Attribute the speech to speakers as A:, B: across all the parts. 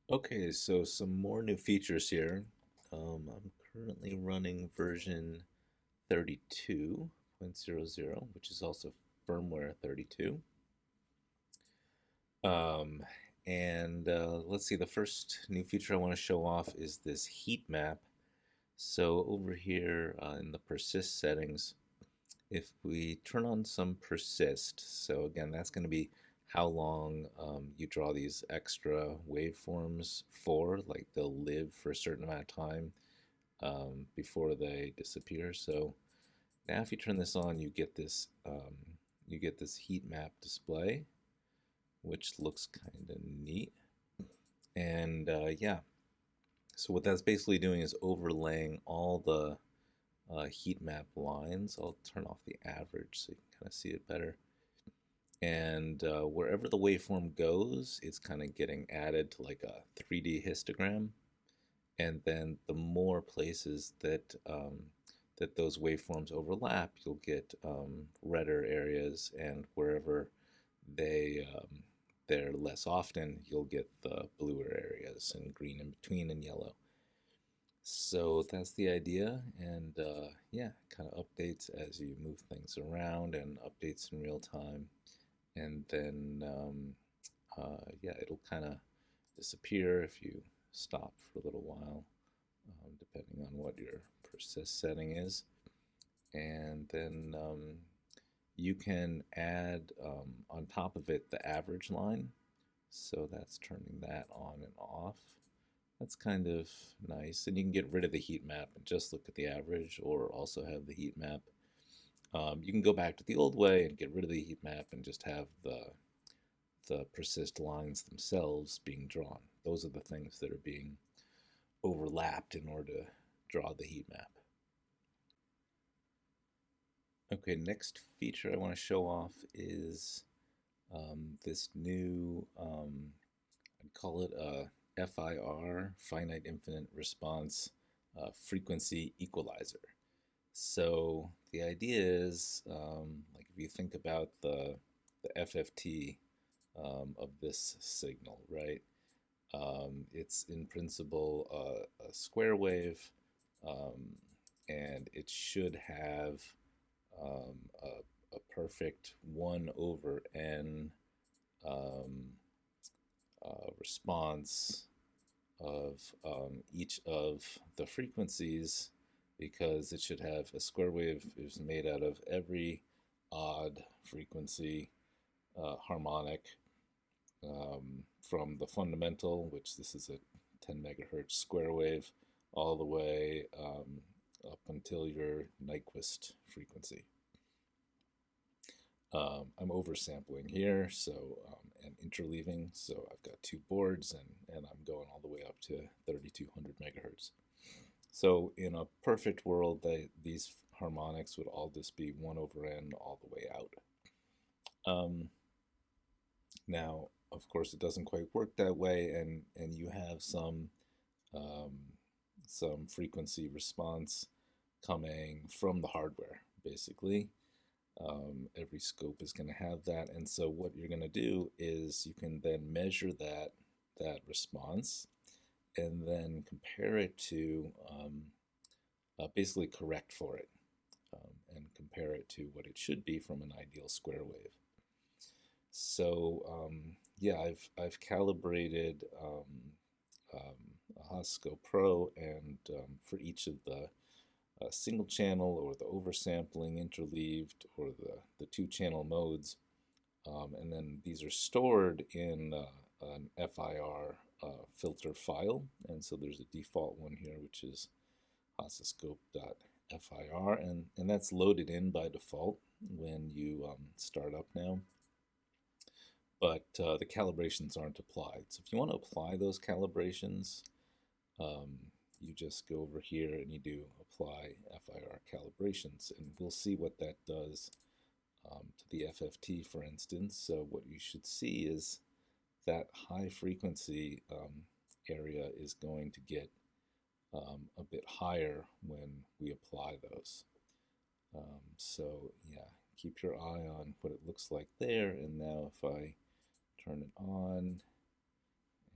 A: Okay, so some more new features here. I'm currently running version 32.00, which is also firmware 32. Um, and let's see, the first new feature I want to show off is this heat map. So over here in the persist settings, if we turn on some persist, so again, that's going to be how long you draw these extra waveforms for, like they'll live for a certain amount of time before they disappear. So now if you turn this on, you get this heat map display, which looks kind of neat. And yeah, so what that's basically doing is overlaying all the heat map lines. I'll turn off the average so you can kind of see it better. And wherever the waveform goes, it's kind of getting added to like a 3D histogram. And then the more places that those waveforms overlap, you'll get redder areas, and wherever they're less often, you'll get the bluer areas and green in between and yellow. So that's the idea, and yeah, kind of updates as you move things around and updates in real time, and then yeah, it'll kind of disappear if you stop for a little while, depending on what your persist setting is, and then you can add on top of it the average line, so that's turning that on and off. That's kind of nice. And you can get rid of the heat map and just look at the average, or also have the heat map. You can go back to the old way and get rid of the heat map and just have the persist lines themselves being drawn. Those are the things that are being overlapped in order to draw the heat map. Okay, next feature I want to show off is this new, I'd call it a FIR, finite infinite response frequency equalizer. So the idea is, like if you think about the FFT of this signal, right? It's in principle a square wave, um, and it should have a perfect 1 over n um, response of each of the frequencies, because it should have a square wave is made out of every odd frequency harmonic from the fundamental, which this is a 10 megahertz square wave, all the way up until your Nyquist frequency. I'm oversampling here, so and interleaving, so I've got two boards, and I'm going all the way up to 3200 megahertz. So in a perfect world, these harmonics would all just be 1 over n all the way out. Now, of course, it doesn't quite work that way, and you have um, some frequency response coming from the hardware, basically. Every scope is going to have that, and so what you're going to do is you can then measure that response, and then compare it to basically correct for it, and compare it to what it should be from an ideal square wave. So yeah, I've calibrated a Haasoscope Pro, and for each of the single channel or the oversampling, interleaved, or the two channel modes, and then these are stored in an FIR filter file, and so there's a default one here, which is haasoscope.fir, and that's loaded in by default when you start up now. But the calibrations aren't applied. So if you want to apply those calibrations, you just go over here and you do apply FIR calibrations, and we'll see what that does to the FFT, for instance. So what you should see is that high frequency area is going to get a bit higher when we apply those. So yeah, keep your eye on what it looks like there. And now if I turn it on,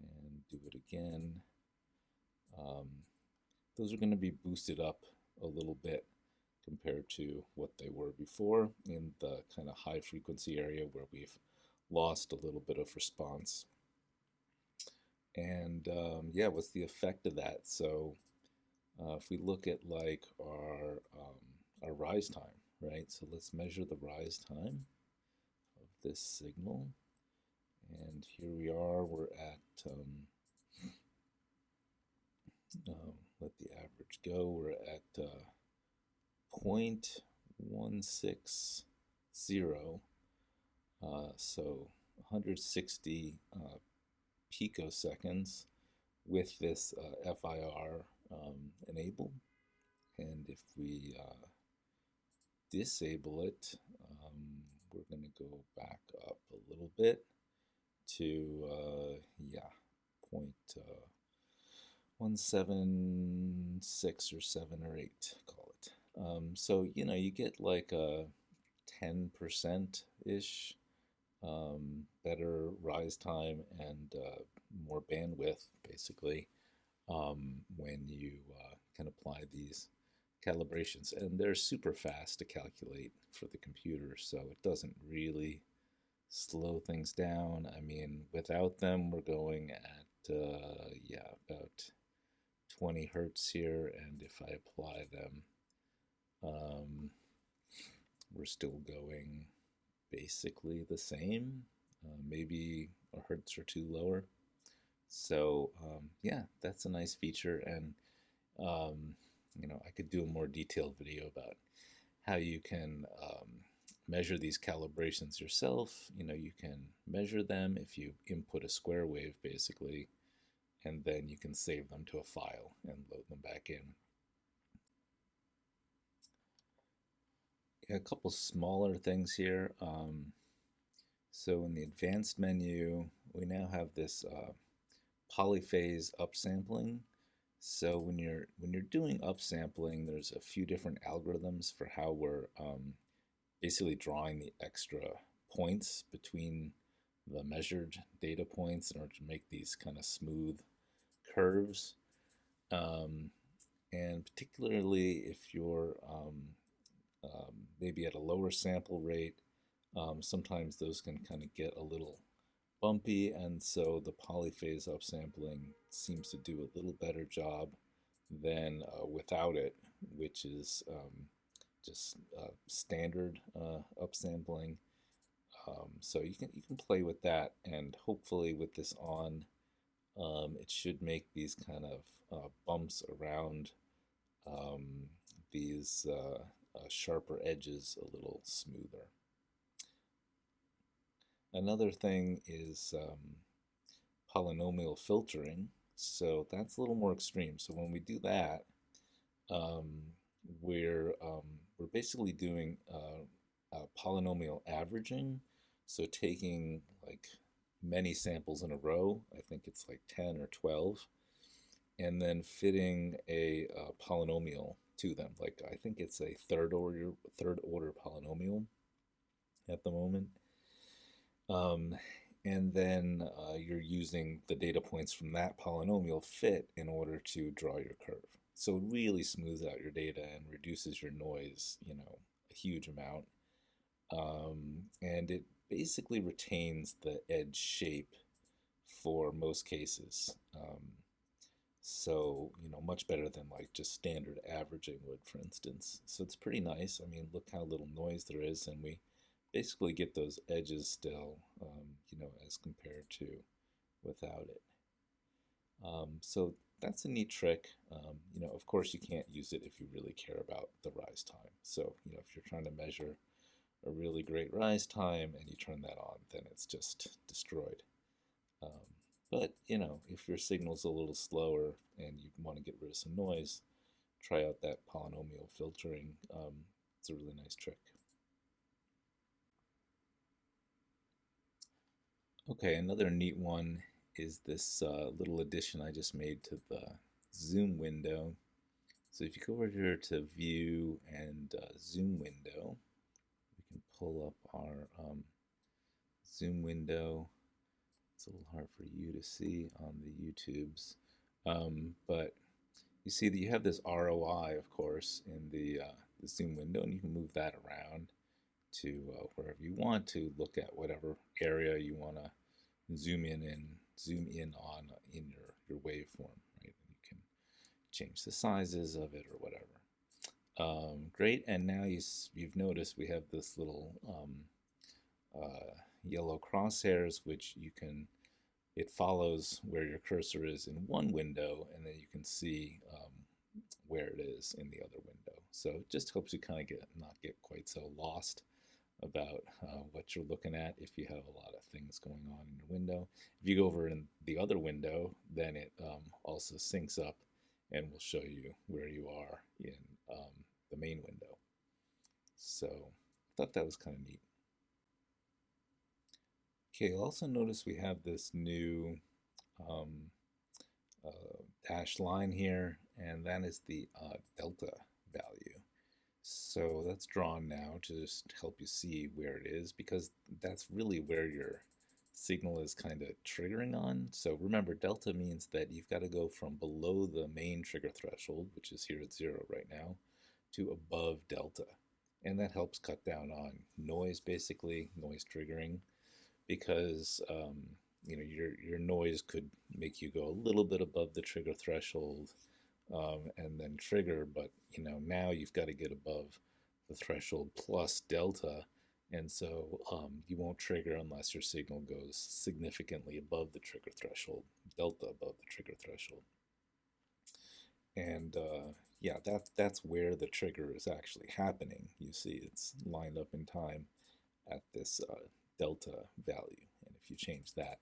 A: and do it again. Um, those are going to be boosted up a little bit compared to what they were before in the kind of high frequency area where we've lost a little bit of response. And yeah, what's the effect of that? So if we look at like our rise time, right? So let's measure the rise time of this signal. And here we are, we're at, let the average go, we're at 0.160, so 160 picoseconds with this FIR enabled. And if we disable it, we're going to go back up a little bit to, yeah, 0.176 or 7 or 8, call it. So, you know, you get like a 10%-ish better rise time and more bandwidth, basically, when you can apply these calibrations. And they're super fast to calculate for the computer, so it doesn't really slow things down. I mean, without them, we're going at, yeah, about 20 hertz here, and if I apply them, we're still going basically the same, maybe a hertz or two lower. So yeah, that's a nice feature, and you know, I could do a more detailed video about how you can measure these calibrations yourself. You know, you can measure them if you input a square wave, basically, and then you can save them to a file and load them back in. A couple smaller things here. So in the advanced menu, we now have this polyphase upsampling. So when you're doing upsampling, there's a few different algorithms for how we're basically drawing the extra points between the measured data points in order to make these kind of smooth curves. And particularly if you're maybe at a lower sample rate, sometimes those can kind of get a little bumpy, and so the polyphase upsampling seems to do a little better job than without it, which is just standard upsampling. So you can play with that, and hopefully with this on, it should make these kind of bumps around these sharper edges a little smoother. Another thing is polynomial filtering. So that's a little more extreme. So when we do that, we're basically doing polynomial averaging. So taking like many samples in a row, I think it's like 10 or 12, and then fitting a polynomial to them. Like I think it's a third order polynomial at the moment. And then you're using the data points from that polynomial fit in order to draw your curve. So it really smooths out your data and reduces your noise, you know, a huge amount. And it basically retains the edge shape for most cases. So, you know, much better than like just standard averaging would, for instance. So it's pretty nice. I mean, look how little noise there is, and we basically get those edges still, you know, as compared to without it. So that's a neat trick. You know, of course, you can't use it if you really care about the rise time. So, you know, if you're trying to measure a really great rise time and you turn that on, then it's just destroyed. But, you know, if your signal's a little slower and you want to get rid of some noise, try out that polynomial filtering. It's a really nice trick. Okay, another neat one is this little addition I just made to the zoom window. So if you go over here to view and zoom window, we can pull up our zoom window, It's a little hard for you to see on the YouTubes, but you see that you have this ROI, of course, in the zoom window, and you can move that around to wherever you want to look at whatever area you want to zoom in on in your waveform, right? And you can change the sizes of it or whatever. Great, and now you've noticed we have this little yellow crosshairs, which it follows where your cursor is in one window, and then you can see where it is in the other window. So it just helps you kind of not get quite so lost about what you're looking at if you have a lot of things going on in your window. If you go over in the other window, then it also syncs up and will show you where you are in the main window. So I thought that was kind of neat. Okay, you'll also notice we have this new dashed line here, and that is the delta value. So that's drawn now to just help you see where it is, because that's really where your signal is kind of triggering on. So remember, delta means that you've got to go from below the main trigger threshold, which is here at 0 right now, to above delta. And that helps cut down on noise, basically, noise triggering, because your noise could make you go a little bit above the trigger threshold and then trigger, but now you've got to get above the threshold plus delta, and so you won't trigger unless your signal goes significantly above the trigger threshold, delta above the trigger threshold. And yeah, that's where the trigger is actually happening. You see it's lined up in time at this delta value, and if you change that,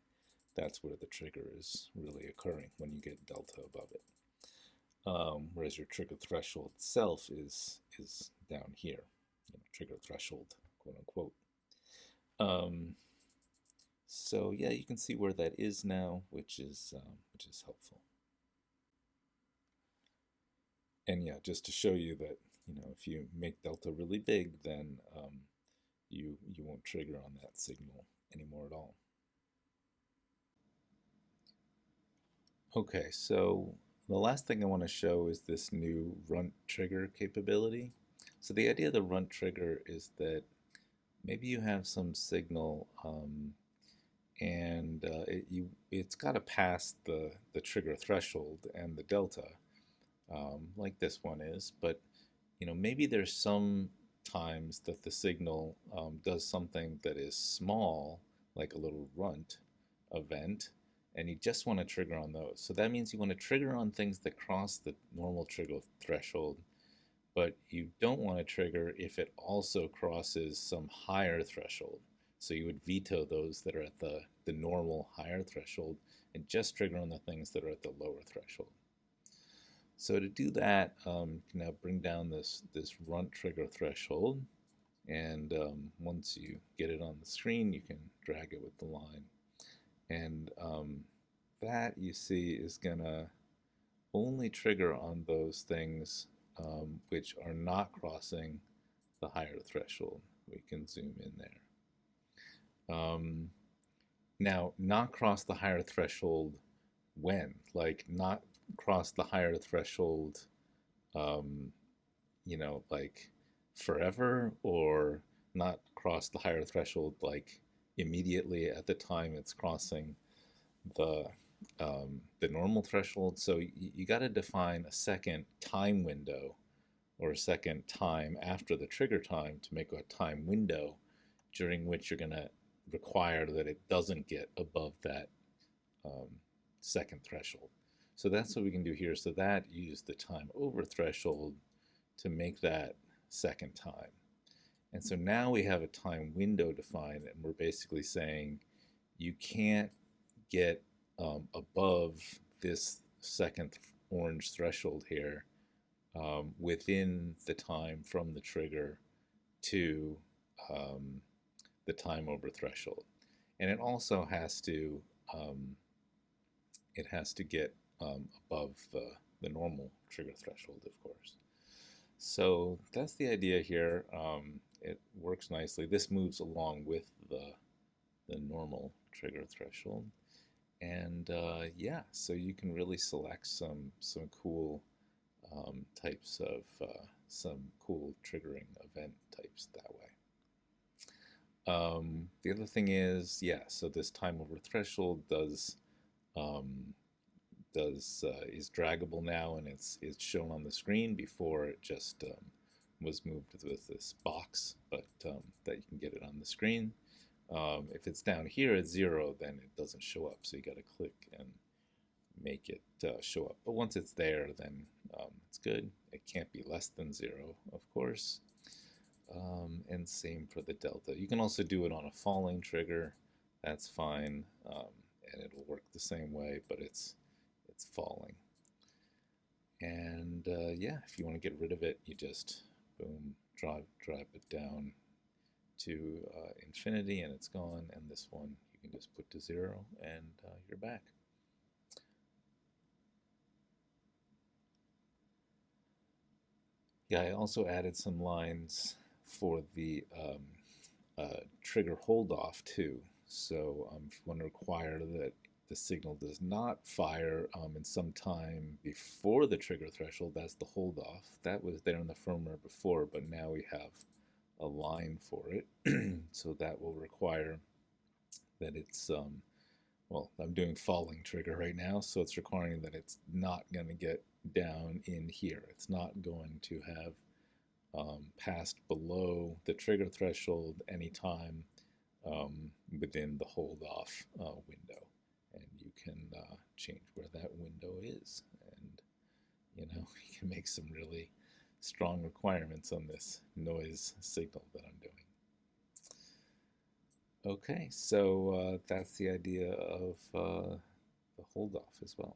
A: that's where the trigger is really occurring, when you get delta above it. Whereas your trigger threshold itself is down here, trigger threshold, quote unquote. So yeah, you can see where that is now, which is helpful. And yeah, just to show you that if you make delta really big, then you won't trigger on that signal anymore at all. Okay, so the last thing I want to show is this new runt trigger capability. So the idea of the runt trigger is that maybe you have some signal and it's got to pass the trigger threshold and the delta, like this one is, but maybe there's some times that the signal does something that is small, like a little runt event, and you just want to trigger on those. So that means you want to trigger on things that cross the normal trigger threshold, but you don't want to trigger if it also crosses some higher threshold. So you would veto those that are at the normal higher threshold and just trigger on the things that are at the lower threshold. So to do that, you can now bring down this runt trigger threshold, and once you get it on the screen, you can drag it with the line. And that, you see, is going to only trigger on those things which are not crossing the higher threshold. We can zoom in there. Now, not cross the higher threshold when? Like, not cross the higher threshold, like forever, or not cross the higher threshold like immediately at the time it's crossing the normal threshold. So you got to define a second time window, or a second time after the trigger time, to make a time window during which you're going to require that it doesn't get above that second threshold. So that's what we can do here. So that use the time over threshold to make that second time. And so now we have a time window defined, and we're basically saying you can't get above this second orange threshold here within the time from the trigger to the time over threshold. And it also has to get above the normal trigger threshold, of course. So that's the idea here. It works nicely. This moves along with the normal trigger threshold. And yeah, so you can really select some cool types of some cool triggering event types that way. The other thing is, yeah, so this time over threshold um, is draggable now, and it's shown on the screen. Before it just was moved with this box, but that you can get it on the screen. If it's down here at 0, then it doesn't show up. So you got to click and make it show up. But once it's there, then it's good. It can't be less than 0, of course. And same for the delta. You can also do it on a falling trigger. That's fine, and it'll work the same way, but it's falling. And yeah, if you want to get rid of it, you just boom, drive it down to infinity, and it's gone. And this one you can just put to 0, and you're back. Yeah, I also added some lines for the trigger hold off too. So if you want to require that the signal does not fire in some time before the trigger threshold, that's the hold off. That was there in the firmware before, but now we have a line for it. So that will require that it's well, I'm doing falling trigger right now, so it's requiring that it's not going to get down in here. It's not going to have passed below the trigger threshold anytime within the hold off window. And you can change where that window is. And, you know, you can make some really strong requirements on this noise signal that I'm doing. Okay, so that's the idea of the hold off as well.